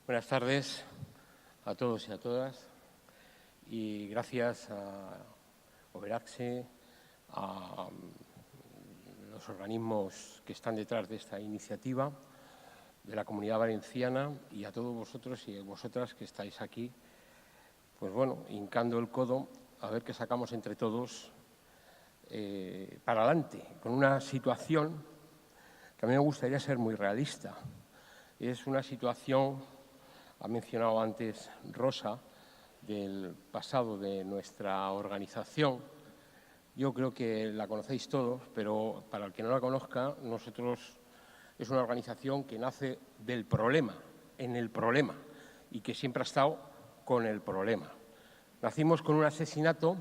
Buenas tardes a todos y a todas y gracias a Overaxe, a los organismos que están detrás de esta iniciativa, de la Comunidad Valenciana y a todos vosotros y vosotras que estáis aquí, pues bueno, hincando el codo a ver qué sacamos entre todos para adelante, con una situación que a mí me gustaría ser muy realista. Es una situación, ha mencionado antes Rosa, del pasado de nuestra organización. Yo creo que la conocéis todos, pero para el que no la conozca, nosotros es una organización que nace del problema, en el problema, y que siempre ha estado con el problema. Nacimos con un asesinato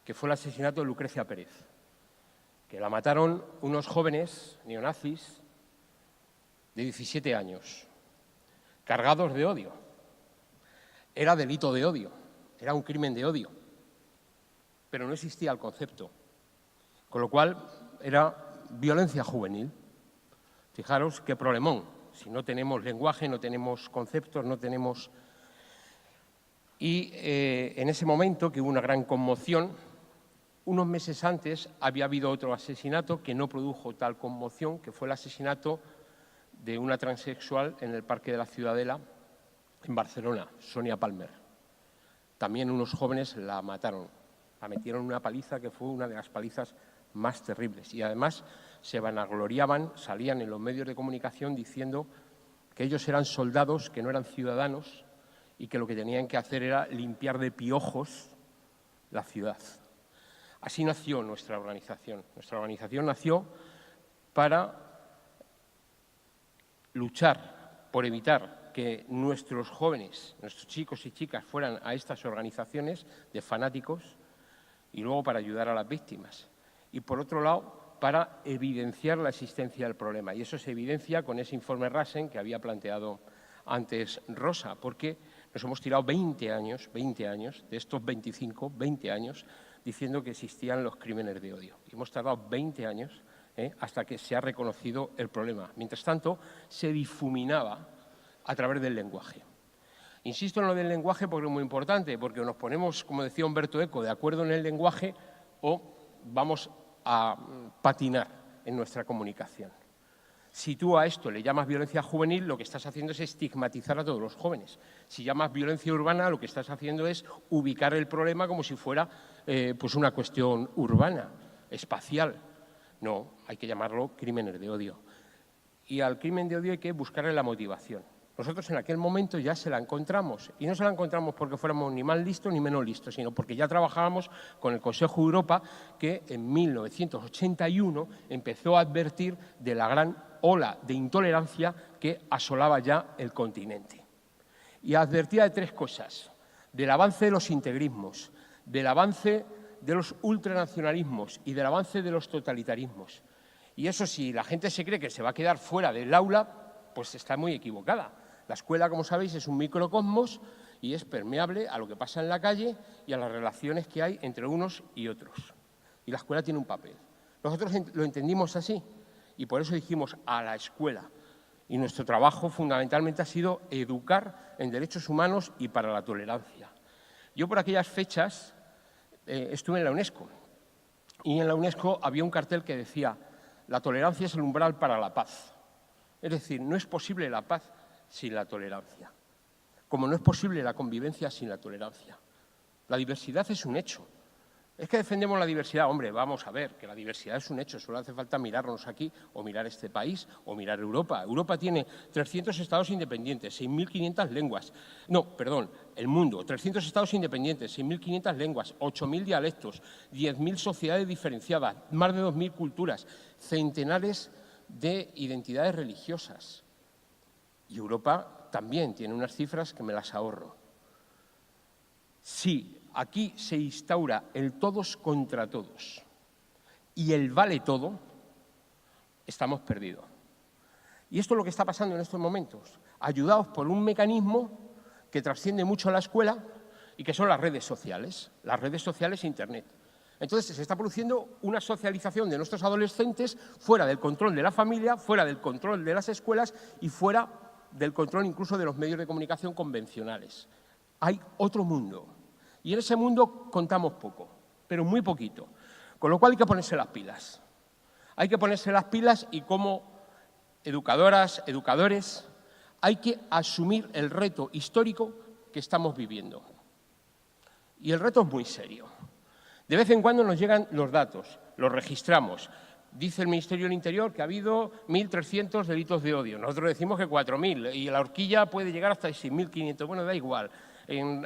que fue el asesinato de Lucrecia Pérez, que la mataron unos jóvenes neonazis de 17 años, cargados de odio. Era delito de odio, era un crimen de odio, pero no existía el concepto, con lo cual era violencia juvenil. Fijaros qué problemón, si no tenemos lenguaje, no tenemos conceptos, no tenemos... Y en ese momento, que hubo una gran conmoción, unos meses antes había habido otro asesinato que no produjo tal conmoción, que fue el asesinato de una transexual en el Parque de la Ciudadela, en Barcelona, Sonia Palmer. También unos jóvenes la mataron, la metieron en una paliza que fue una de las palizas más terribles. Y además se vanagloriaban, salían en los medios de comunicación diciendo que ellos eran soldados, que no eran ciudadanos y que lo que tenían que hacer era limpiar de piojos la ciudad. Así nació nuestra organización. Nuestra organización nació para luchar por evitar que nuestros jóvenes, nuestros chicos y chicas fueran a estas organizaciones de fanáticos y luego para ayudar a las víctimas. Y por otro lado, para evidenciar la existencia del problema. Y eso se evidencia con ese informe Rasen que había planteado antes Rosa, porque nos hemos tirado 20 años, de estos 25, 20 años, diciendo que existían los crímenes de odio. Y hemos tardado 20 años hasta que se ha reconocido el problema. Mientras tanto, se difuminaba a través del lenguaje. Insisto en lo del lenguaje porque es muy importante, porque nos ponemos, como decía Humberto Eco, de acuerdo en el lenguaje o vamos a patinar en nuestra comunicación. Si tú a esto le llamas violencia juvenil, lo que estás haciendo es estigmatizar a todos los jóvenes. Si llamas violencia urbana, lo que estás haciendo es ubicar el problema como si fuera pues una cuestión urbana, espacial. No, hay que llamarlo crímenes de odio. Y al crimen de odio hay que buscarle la motivación. Nosotros en aquel momento ya se la encontramos, y no se la encontramos porque fuéramos ni más listos ni menos listos, sino porque ya trabajábamos con el Consejo de Europa, que en 1981 empezó a advertir de la gran ola de intolerancia que asolaba ya el continente. Y advertía de tres cosas: del avance de los integrismos, del avance de los ultranacionalismos y del avance de los totalitarismos. Y eso, si la gente se cree que se va a quedar fuera del aula, pues está muy equivocada. La escuela, como sabéis, es un microcosmos y es permeable a lo que pasa en la calle y a las relaciones que hay entre unos y otros. Y la escuela tiene un papel. Nosotros lo entendimos así y por eso dijimos a la escuela. Y nuestro trabajo fundamentalmente ha sido educar en derechos humanos y para la tolerancia. Yo por aquellas fechas estuve en la UNESCO y en la UNESCO había un cartel que decía: la tolerancia es el umbral para la paz. Es decir, no es posible la paz sin la tolerancia, como no es posible la convivencia sin la tolerancia. La diversidad es un hecho. Es que defendemos la diversidad. Hombre, vamos a ver, que la diversidad es un hecho. Solo hace falta mirarnos aquí o mirar este país o mirar Europa. Europa tiene 300 estados independientes, 6.500 lenguas. No, perdón, el mundo. 300 estados independientes, 6.500 lenguas, 8.000 dialectos, 10.000 sociedades diferenciadas, más de 2.000 culturas, centenares de identidades religiosas. Y Europa también tiene unas cifras que me las ahorro. Si aquí se instaura el todos contra todos y el vale todo, estamos perdidos. Y esto es lo que está pasando en estos momentos, ayudados por un mecanismo que trasciende mucho a la escuela y que son las redes sociales e Internet. Entonces se está produciendo una socialización de nuestros adolescentes fuera del control de la familia, fuera del control de las escuelas y fuera del control incluso de los medios de comunicación convencionales. Hay otro mundo. Y en ese mundo contamos poco, pero muy poquito. Con lo cual hay que ponerse las pilas. Hay que ponerse las pilas y como educadoras, educadores, hay que asumir el reto histórico que estamos viviendo. Y el reto es muy serio. De vez en cuando nos llegan los datos, los registramos. Dice el Ministerio del Interior que ha habido 1.300 delitos de odio. Nosotros decimos que 4.000 y la horquilla puede llegar hasta 6.500. Bueno, da igual. En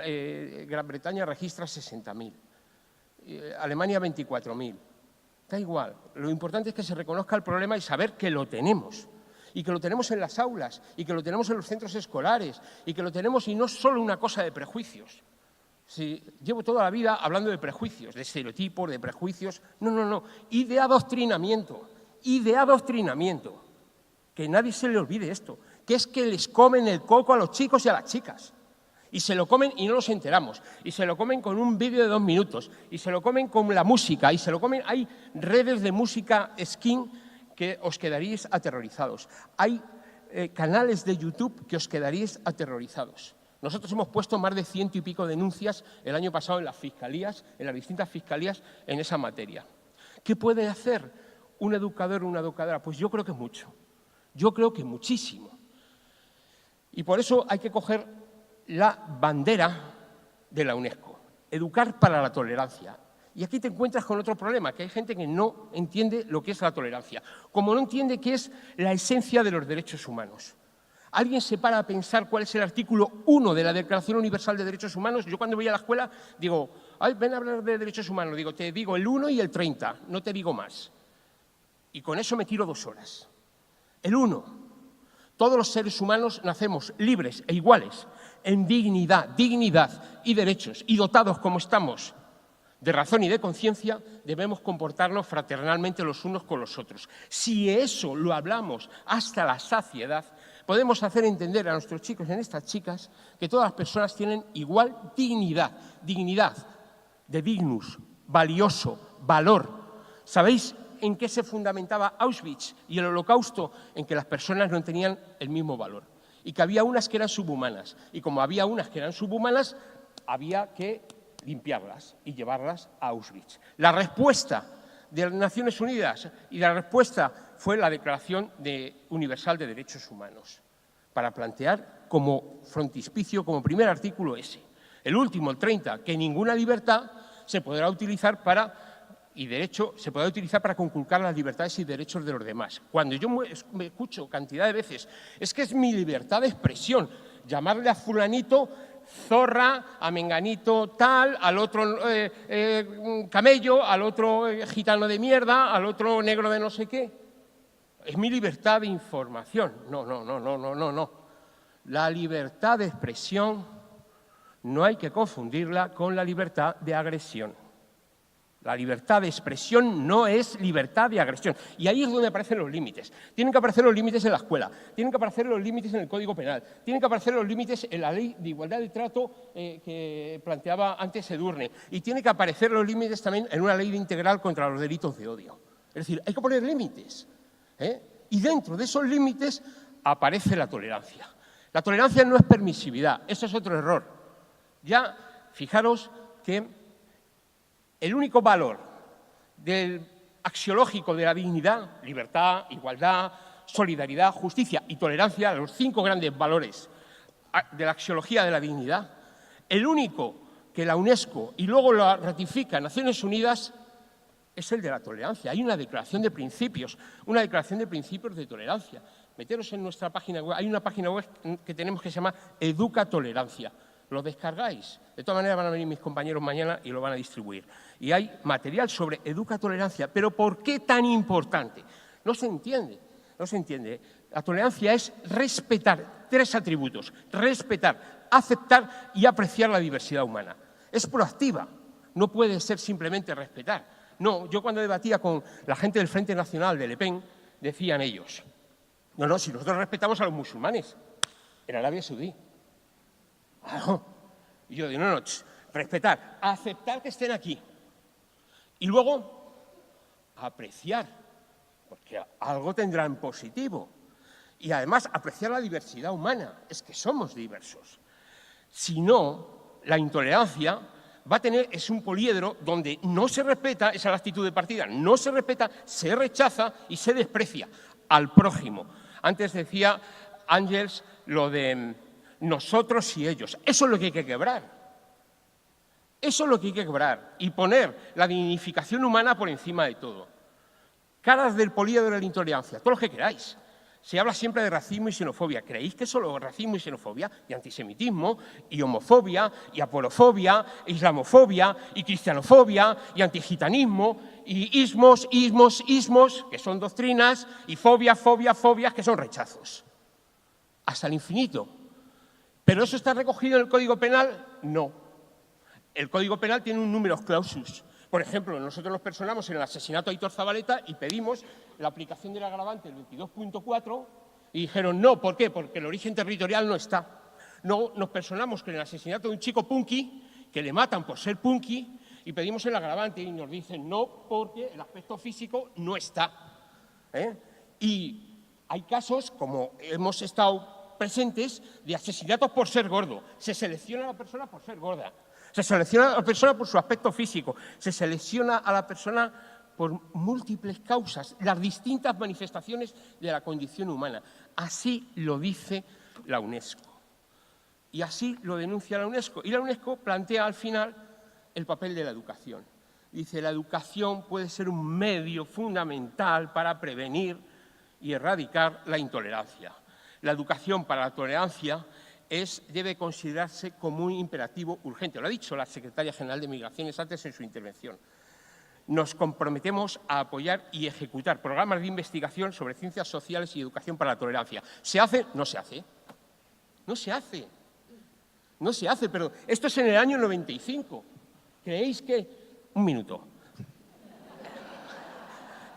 Gran Bretaña registra 60.000. Alemania 24.000. Da igual. Lo importante es que se reconozca el problema y saber que lo tenemos. Y que lo tenemos en las aulas, y que lo tenemos en los centros escolares, y que lo tenemos y no es solo una cosa de prejuicios. Sí, llevo toda la vida hablando de prejuicios, de estereotipos, de prejuicios. No, no, no. Y de adoctrinamiento. Y de adoctrinamiento. Que nadie se le olvide esto. Que es que les comen el coco a los chicos y a las chicas. Y se lo comen y no nos enteramos. Y se lo comen con un vídeo de 2 minutos. Y se lo comen con la música. Y se lo comen... Hay redes de música skin que os quedaríais aterrorizados. Hay canales de YouTube que os quedaríais aterrorizados. Nosotros hemos puesto más de 100 y pico denuncias el año pasado en las fiscalías, en las distintas fiscalías, en esa materia. ¿Qué puede hacer un educador o una educadora? Pues yo creo que mucho. Yo creo que muchísimo. Y por eso hay que coger la bandera de la UNESCO. Educar para la tolerancia. Y aquí te encuentras con otro problema, que hay gente que no entiende lo que es la tolerancia, como no entiende qué es la esencia de los derechos humanos. ¿Alguien se para a pensar cuál es el artículo 1 de la Declaración Universal de Derechos Humanos? Yo cuando voy a la escuela digo, ay, ven a hablar de derechos humanos. Digo, te digo el 1 y el 30, no te digo más. Y con eso me tiro 2 horas. El 1, todos los seres humanos nacemos libres e iguales, en dignidad y derechos, y dotados como estamos de razón y de conciencia, debemos comportarnos fraternalmente los unos con los otros. Si eso lo hablamos hasta la saciedad, podemos hacer entender a nuestros chicos y a nuestras chicas que todas las personas tienen igual dignidad de dignus, valioso, valor. ¿Sabéis en qué se fundamentaba Auschwitz y el Holocausto? En que las personas no tenían el mismo valor y que había unas que eran subhumanas. Y como había unas que eran subhumanas, había que limpiarlas y llevarlas a Auschwitz. La respuesta de las Naciones Unidas y la respuesta fue la Declaración Universal de Derechos Humanos, para plantear como frontispicio, como primer artículo ese. El último, el 30, que ninguna libertad se podrá utilizar para conculcar las libertades y derechos de los demás. Cuando yo me escucho cantidad de veces, es que es mi libertad de expresión, llamarle a fulanito zorra, a menganito tal, al otro camello, al otro gitano de mierda, al otro negro de no sé qué. Es mi libertad de información. No. La libertad de expresión no hay que confundirla con la libertad de agresión. La libertad de expresión no es libertad de agresión. Y ahí es donde aparecen los límites. Tienen que aparecer los límites en la escuela, tienen que aparecer los límites en el Código Penal, tienen que aparecer los límites en la Ley de Igualdad de Trato que planteaba antes Edurne, y tienen que aparecer los límites también en una ley integral contra los delitos de odio. Es decir, hay que poner límites. Y dentro de esos límites aparece la tolerancia. La tolerancia no es permisividad, eso es otro error. Ya, fijaros que el único valor del axiológico de la dignidad, libertad, igualdad, solidaridad, justicia y tolerancia, los 5 grandes valores de la axiología de la dignidad, el único que la UNESCO y luego lo ratifica Naciones Unidas es el de la tolerancia. Hay una declaración de principios, de tolerancia. Meteros en nuestra página web, hay una página web que tenemos que se llama Educa Tolerancia. Lo descargáis. De todas maneras van a venir mis compañeros mañana y lo van a distribuir. Y hay material sobre Educa Tolerancia. ¿Pero por qué tan importante? No se entiende. La tolerancia es respetar 3 atributos. Respetar, aceptar y apreciar la diversidad humana. Es proactiva. No puede ser simplemente respetar. No, yo cuando debatía con la gente del Frente Nacional de Le Pen, decían ellos, no, si nosotros respetamos a los musulmanes en Arabia Saudí. Claro. Y yo digo, no, respetar, aceptar que estén aquí. Y luego, apreciar, porque algo tendrán positivo. Y además apreciar la diversidad humana, es que somos diversos. Si no, la intolerancia va a tener, es un poliedro donde no se respeta, esa es la actitud de partida, no se respeta, se rechaza y se desprecia al prójimo. Antes decía Ángels lo de nosotros y ellos. Eso es lo que hay que quebrar. Eso es lo que hay que quebrar y poner la dignificación humana por encima de todo. Caras del poliedro de la intolerancia, todo lo que queráis. Se habla siempre de racismo y xenofobia. ¿Creéis que solo racismo y xenofobia? Y antisemitismo, y homofobia, y aporofobia, e islamofobia, y cristianofobia, y antigitanismo, y ismos, que son doctrinas, y fobias, que son rechazos. Hasta el infinito. ¿Pero eso está recogido en el Código Penal? No. El Código Penal tiene un numerus clausus. Por ejemplo, nosotros nos personamos en el asesinato de Aitor Zabaleta y pedimos la aplicación del agravante del 22.4 y dijeron no. ¿Por qué? Porque el origen territorial no está. No, nos personamos con el asesinato de un chico punky, que le matan por ser punky, y pedimos el agravante y nos dicen no porque el aspecto físico no está. Y hay casos, como hemos estado presentes, de asesinatos por ser gordo. Se selecciona a la persona por ser gorda. Se selecciona a la persona por su aspecto físico, se selecciona a la persona por múltiples causas, las distintas manifestaciones de la condición humana. Así lo dice la UNESCO. Y así lo denuncia la UNESCO. Y la UNESCO plantea al final el papel de la educación. Dice, la educación puede ser un medio fundamental para prevenir y erradicar la intolerancia. La educación para la tolerancia debe considerarse como un imperativo urgente. Lo ha dicho la secretaria general de Migraciones antes en su intervención. Nos comprometemos a apoyar y ejecutar programas de investigación sobre ciencias sociales y educación para la tolerancia. ¿Se hace? No se hace. No se hace. No se hace, pero esto es en el año 95. ¿Creéis que...? Un minuto.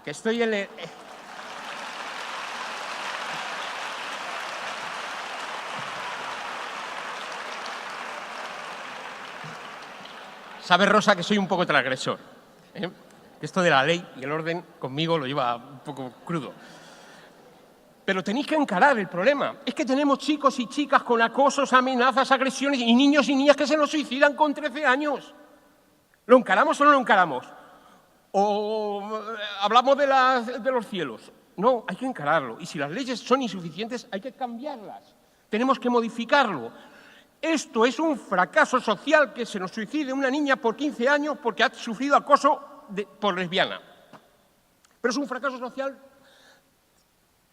Que estoy en el... Sabe, Rosa, que soy un poco transgresor. Esto de la ley y el orden conmigo lo lleva un poco crudo. Pero tenéis que encarar el problema. Es que tenemos chicos y chicas con acosos, amenazas, agresiones y niños y niñas que se nos suicidan con 13 años. ¿Lo encaramos o no lo encaramos? ¿O hablamos de los cielos? No, hay que encararlo. Y si las leyes son insuficientes, hay que cambiarlas. Tenemos que modificarlo. Esto es un fracaso social que se nos suicide una niña por 15 años porque ha sufrido acoso por lesbiana. Pero es un fracaso social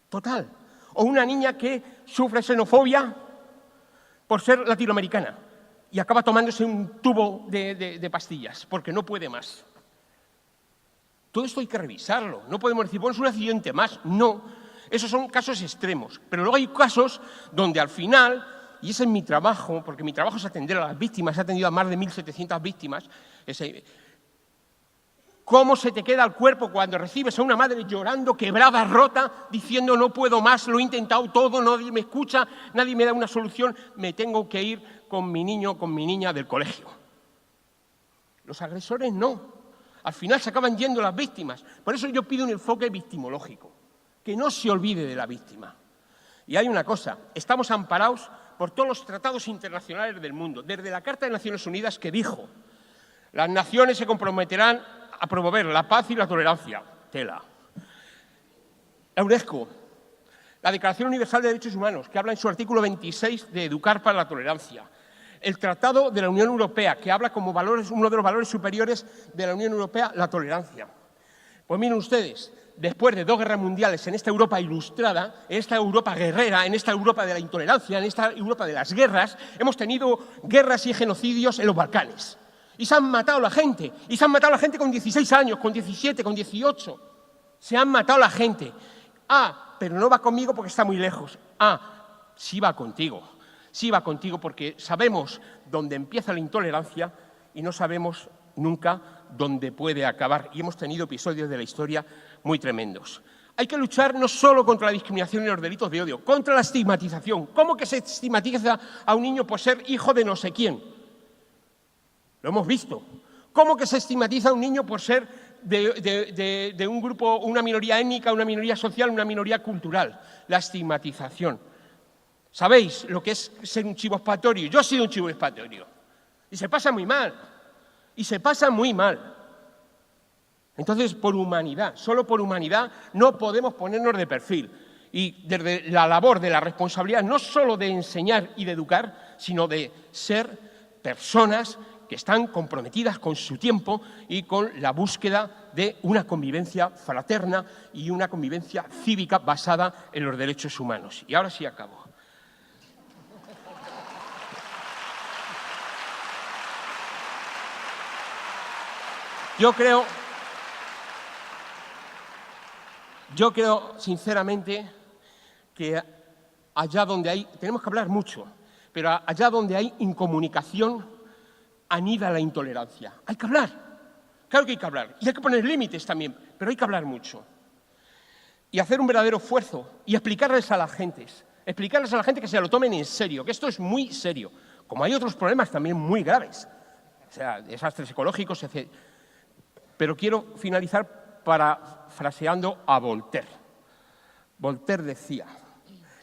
total. O una niña que sufre xenofobia por ser latinoamericana y acaba tomándose un tubo de pastillas porque no puede más. Todo esto hay que revisarlo. No podemos decir, bueno, es un accidente más. No, esos son casos extremos. Pero luego hay casos donde al final... Y ese es mi trabajo, porque mi trabajo es atender a las víctimas, he atendido a más de 1.700 víctimas. ¿Cómo se te queda el cuerpo cuando recibes a una madre llorando, quebrada, rota, diciendo no puedo más, lo he intentado todo, nadie me escucha, nadie me da una solución, me tengo que ir con mi niño, con mi niña del colegio? Los agresores no. Al final se acaban yendo las víctimas. Por eso yo pido un enfoque victimológico, que no se olvide de la víctima. Y hay una cosa, estamos amparados por todos los tratados internacionales del mundo, desde la Carta de Naciones Unidas que dijo las naciones se comprometerán a promover la paz y la tolerancia. Tela. La UNESCO, la Declaración Universal de Derechos Humanos, que habla en su artículo 26 de educar para la tolerancia. El Tratado de la Unión Europea, que habla como uno de los valores superiores de la Unión Europea, la tolerancia. Pues miren ustedes, después de 2 guerras mundiales, en esta Europa ilustrada, en esta Europa guerrera, en esta Europa de la intolerancia, en esta Europa de las guerras, hemos tenido guerras y genocidios en los Balcanes. Y se han matado a la gente. Y se han matado a la gente con 16 años, con 17, con 18. Se han matado a la gente. Ah, pero no va conmigo porque está muy lejos. Ah, sí va contigo. Sí va contigo porque sabemos dónde empieza la intolerancia y no sabemos nunca dónde puede acabar. Y hemos tenido episodios de la historia muy tremendos. Hay que luchar no solo contra la discriminación y los delitos de odio, contra la estigmatización. ¿Cómo que se estigmatiza a un niño por ser hijo de no sé quién? Lo hemos visto. ¿Cómo que se estigmatiza a un niño por ser de un grupo, una minoría étnica, una minoría social, una minoría cultural. La estigmatización. ¿Sabéis lo que es ser un chivo expiatorio? Yo he sido un chivo expiatorio. Y se pasa muy mal. Y se pasa muy mal. Entonces, por humanidad, solo por humanidad, no podemos ponernos de perfil. Y desde la labor de la responsabilidad, no solo de enseñar y de educar, sino de ser personas que están comprometidas con su tiempo y con la búsqueda de una convivencia fraterna y una convivencia cívica basada en los derechos humanos. Y ahora sí acabo. Yo creo sinceramente que allá donde hay, tenemos que hablar mucho, pero allá donde hay incomunicación anida la intolerancia. Hay que hablar, claro que hay que hablar, y hay que poner límites también, pero hay que hablar mucho. Y hacer un verdadero esfuerzo y explicarles a la gente que se lo tomen en serio, que esto es muy serio, como hay otros problemas también muy graves, o sea, desastres ecológicos, etc. Pero quiero finalizar parafraseando a Voltaire. Voltaire decía: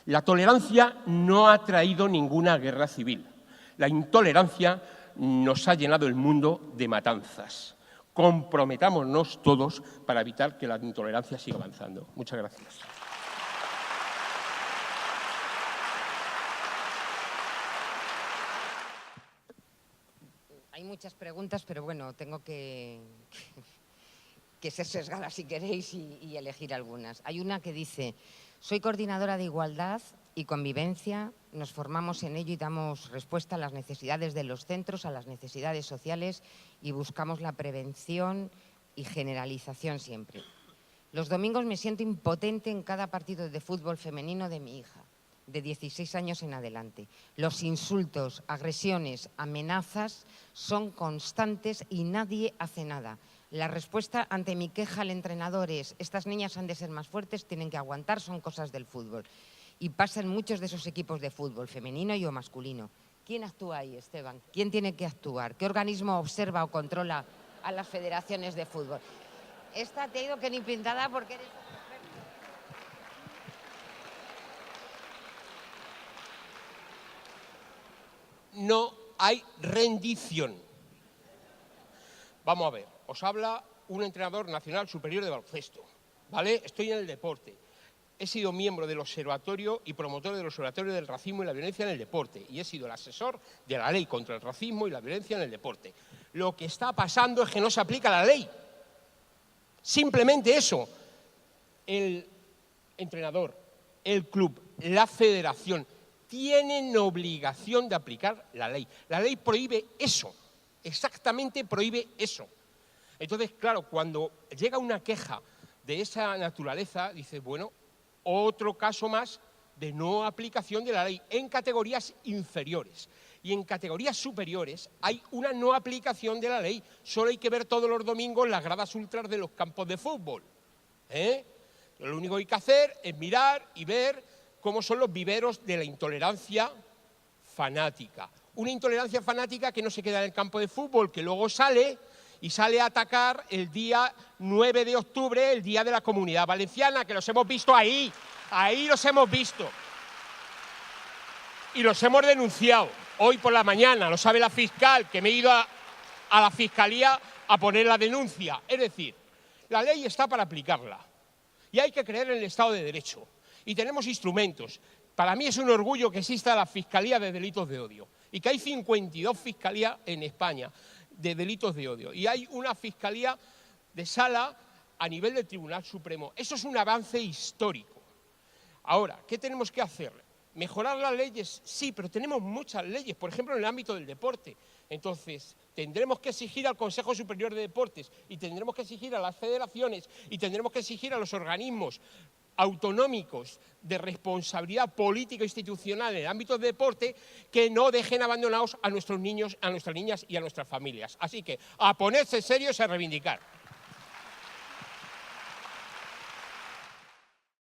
la tolerancia no ha traído ninguna guerra civil. La intolerancia nos ha llenado el mundo de matanzas. Comprometámonos todos para evitar que la intolerancia siga avanzando. Muchas gracias. Hay muchas preguntas, pero bueno, tengo que ser sesgada si queréis y elegir algunas. Hay una que dice: soy coordinadora de igualdad y convivencia, nos formamos en ello y damos respuesta a las necesidades de los centros, a las necesidades sociales y buscamos la prevención y generalización siempre. Los domingos me siento impotente en cada partido de fútbol femenino de mi hija, de 16 años en adelante. Los insultos, agresiones, amenazas son constantes y nadie hace nada. La respuesta ante mi queja al entrenador es: estas niñas han de ser más fuertes, tienen que aguantar, son cosas del fútbol. Y pasan muchos de esos equipos de fútbol, femenino y o masculino. ¿Quién actúa ahí, Esteban? ¿Quién tiene que actuar? ¿Qué organismo observa o controla a las federaciones de fútbol? Esta te ha ido que ni pintada porque eres... No hay rendición. Vamos a ver, os habla un entrenador nacional superior de baloncesto, ¿vale? Estoy en el deporte. He sido miembro del observatorio y promotor del observatorio del racismo y la violencia en el deporte y he sido el asesor de la ley contra el racismo y la violencia en el deporte. Lo que está pasando es que no se aplica la ley. Simplemente eso. El entrenador, el club, la federación tienen obligación de aplicar la ley. La ley prohíbe eso, exactamente prohíbe eso. Entonces, claro, cuando llega una queja de esa naturaleza, dice, bueno, otro caso más de no aplicación de la ley en categorías inferiores. Y en categorías superiores hay una no aplicación de la ley. Solo hay que ver todos los domingos las gradas ultras de los campos de fútbol. Lo único que hay que hacer es mirar y ver cómo son los viveros de la intolerancia fanática. Una intolerancia fanática que no se queda en el campo de fútbol, que luego sale a atacar el día 9 de octubre, el Día de la Comunidad Valenciana, que los hemos visto ahí los hemos visto. Y los hemos denunciado hoy por la mañana, lo sabe la fiscal, que me he ido a la fiscalía a poner la denuncia. Es decir, la ley está para aplicarla y hay que creer en el Estado de Derecho. Y tenemos instrumentos. Para mí es un orgullo que exista la Fiscalía de Delitos de Odio y que hay 52 fiscalías en España de delitos de odio. Y hay una fiscalía de sala a nivel del Tribunal Supremo. Eso es un avance histórico. Ahora, ¿qué tenemos que hacer? ¿Mejorar las leyes? Sí, pero tenemos muchas leyes, por ejemplo, en el ámbito del deporte. Entonces, tendremos que exigir al Consejo Superior de Deportes y tendremos que exigir a las federaciones y tendremos que exigir a los organismos autonómicos de responsabilidad política e institucional en el ámbito del deporte que no dejen abandonados a nuestros niños, a nuestras niñas y a nuestras familias. Así que a ponerse serios y a reivindicar.